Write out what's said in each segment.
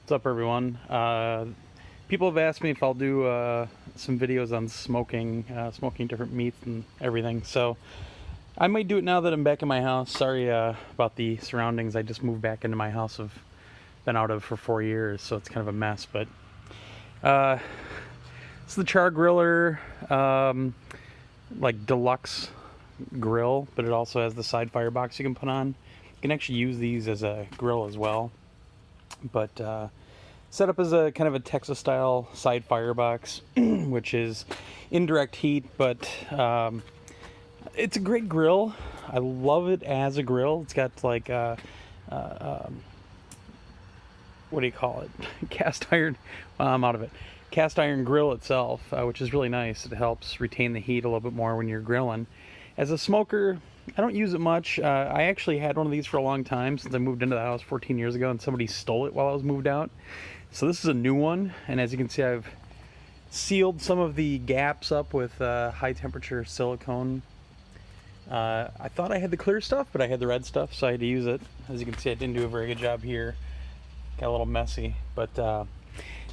What's up, everyone? People have asked me if I'll do some videos on smoking different meats and everything. So I might do it now that I'm back in my house. Sorry about the surroundings. I just moved back into my house. I've been out of for 4 years, so it's kind of a mess. But uh, it's the Char Griller, like deluxe grill, but it also has the side firebox you can put on. You can actually use these as a grill as well. But set up as a kind of a Texas style side firebox, which is indirect heat, but it's a great grill. I love it as a grill. It's got like what do you call it? Cast iron. I'm out of it. Cast iron grill itself, which is really nice. It helps retain the heat a little bit more when you're grilling. As a smoker, I don't use it much. I actually had one of these for a long time since I moved into the house 14 years ago, and somebody stole it while I was moved out. So this is a new one, and as you can see, I've sealed some of the gaps up with high temperature silicone. I thought I had the clear stuff, but I had the red stuff, so I had to use it. As you can see, I didn't do a very good job here. Got a little messy, but did a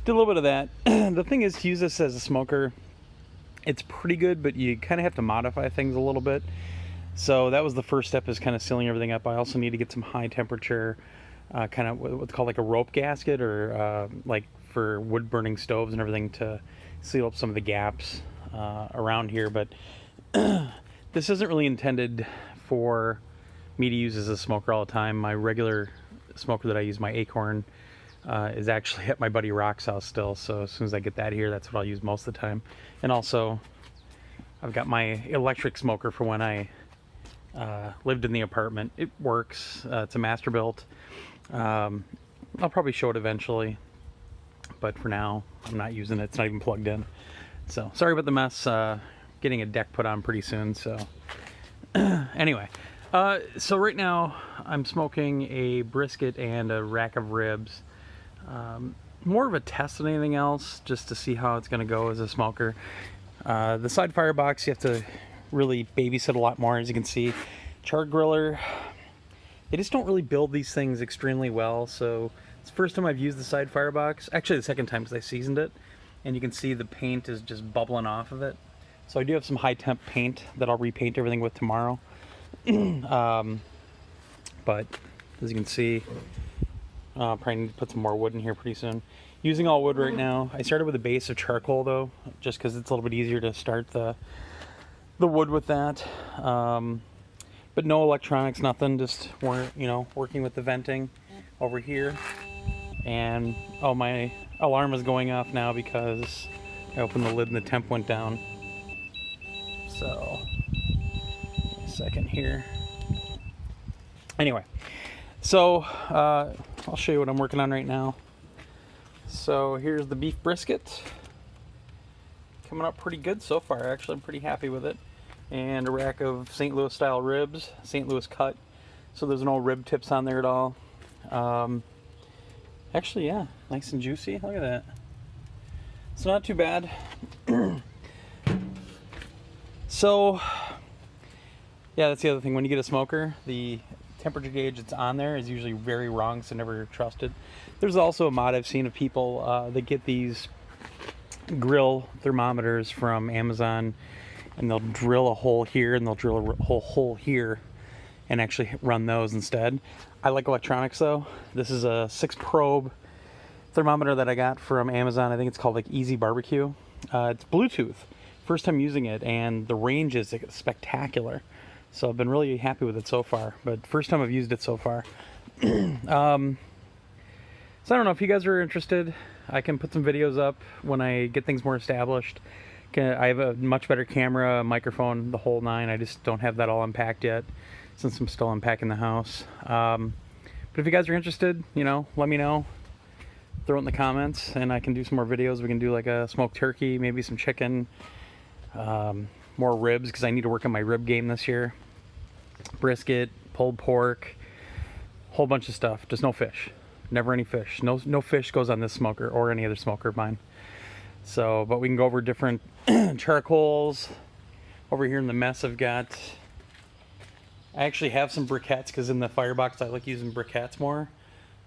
little bit of that. The thing is, to use this as a smoker, it's pretty good, but you kind of have to modify things a little bit. So that was the first step, is kind of sealing everything up. I also need to get some high temperature, kind of what's called like a rope gasket, or like for wood burning stoves and everything, to seal up some of the gaps around here. But this isn't really intended for me to use as a smoker all the time. My regular smoker that I use, my Acorn, is actually at my buddy Rock's house still. So as soon as I get that here, that's what I'll use most of the time. And also, I've got my electric smoker for when I lived in the apartment. It works. It's a Masterbuilt. I'll probably show it eventually, but for now, I'm not using it. It's not even plugged in. So sorry about the mess. Getting a deck put on pretty soon. So anyway, so right now I'm smoking a brisket and a rack of ribs. More of a test than anything else, just to see how it's going to go as a smoker. The side firebox, you have to really babysit a lot more. As you can see, Char Griller, they just don't really build these things extremely well. So it's the first time I've used the side firebox. Actually, the second time, because I seasoned it, and you can see the paint is just bubbling off of it. So I do have some high temp paint that I'll repaint everything with tomorrow. But as you can see, probably need to put some more wood in here pretty soon. Using all wood right now. I started with a base of charcoal though, just because it's a little bit easier to start the wood with that. But no electronics, nothing. Just working with the venting over here. And oh, my alarm is going off now because I opened the lid and the temp went down. So a second here. Anyway, so I'll show you what I'm working on right now. So here's the beef brisket. Coming up pretty good so far. Actually, I'm pretty happy with it. And a rack of St. Louis style ribs, St. Louis cut. So there's no rib tips on there at all. Actually, yeah, nice and juicy. Look at that. It's not too bad. So, yeah, that's the other thing. When you get a smoker, the temperature gauge that's on there is usually very wrong, so never trust it. There's also a mod I've seen of people that get these grill thermometers from Amazon, and they'll drill a hole here and they'll drill a whole hole here and actually run those instead. I like electronics though. This is a 6-probe thermometer that I got from Amazon. I think it's called like Easy Barbecue. It's Bluetooth. First time using it, and the range is spectacular. So I've been really happy with it so far, but first time I've used it so far. So I don't know if you guys are interested. I can put some videos up when I get things more established. I have a much better camera, microphone, the whole nine. I just don't have that all unpacked yet, since I'm still unpacking the house. But if you guys are interested, let me know. Throw it in the comments, and I can do some more videos. We can do like a smoked turkey, maybe some chicken, more ribs, because I need to work on my rib game this year. Brisket, pulled pork, whole bunch of stuff. Just no fish. Never any fish. No fish goes on this smoker or any other smoker of mine. So, but we can go over different charcoals. Over here in the mess I've got, I actually have some briquettes, because in the firebox I like using briquettes more.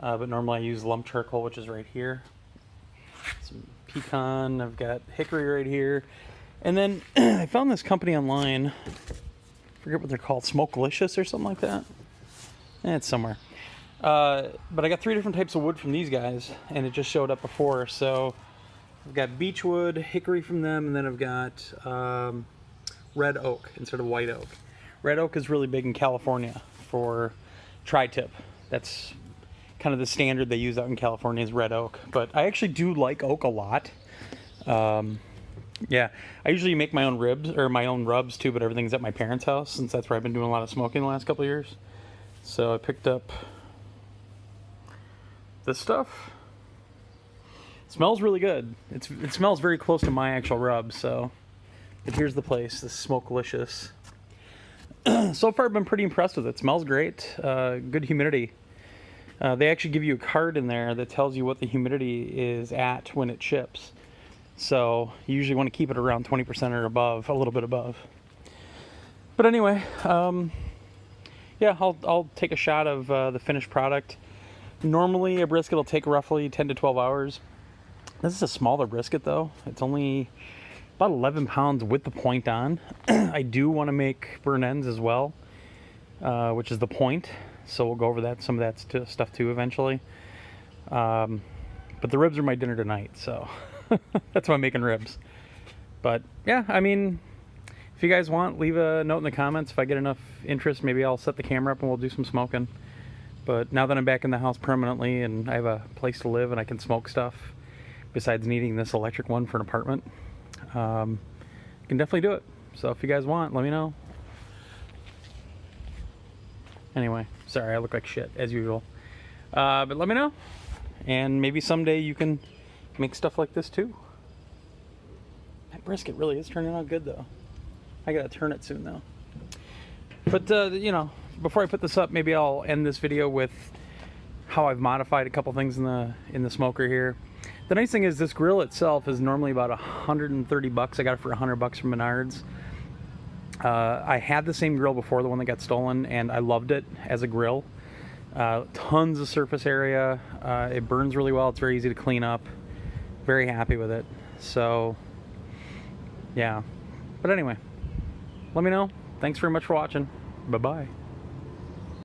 but normally I use lump charcoal, which is right here. Some pecan, I've got hickory right here. And then I found this company online, I forget what they're called, Smokelicious or something like that. It's somewhere. But I got 3 different types of wood from these guys, and it just showed up before. So I've got beechwood, hickory from them, and then I've got red oak instead of white oak. Red oak is really big in California for tri-tip. That's kind of the standard they use out in California is red oak. But I actually do like oak a lot. Yeah, I usually make my own ribs, or my own rubs too, but everything's at my parents' house since that's where I've been doing a lot of smoking the last couple of years. So I picked up this stuff. It smells really good. It smells very close to my actual rub, so. But here's the place, this Smokelicious. So far I've been pretty impressed with it. It smells great, good humidity. They actually give you a card in there that tells you what the humidity is at when it ships. So you usually want to keep it around 20% or above, a little bit above. But anyway, yeah, I'll take a shot of the finished product. Normally a brisket will take roughly 10 to 12 hours. This is a smaller brisket though. It's only about 11 pounds with the point on. I do want to make burn ends as well, which is the point. So we'll go over that, some of that stuff too eventually. But the ribs are my dinner tonight, so that's why I'm making ribs. But yeah, I mean, if you guys want, leave a note in the comments. If I get enough interest, maybe I'll set the camera up and we'll do some smoking. But now that I'm back in the house permanently and I have a place to live and I can smoke stuff, besides needing this electric one for an apartment, I can definitely do it. So if you guys want, let me know. Anyway, sorry, I look like shit, as usual. But let me know. And maybe someday you can make stuff like this too. That brisket really is turning out good though. I gotta turn it soon though. But, you know, before I put this up, maybe I'll end this video with how I've modified a couple things in the smoker here. The nice thing is this grill itself is normally about 130 bucks. I got it for 100 bucks from Menards. I had the same grill before, the one that got stolen, and I loved it as a grill. Tons of surface area. It burns really well. It's very easy to clean up. Very happy with it. So, yeah. But anyway, let me know. Thanks very much for watching. Bye-bye.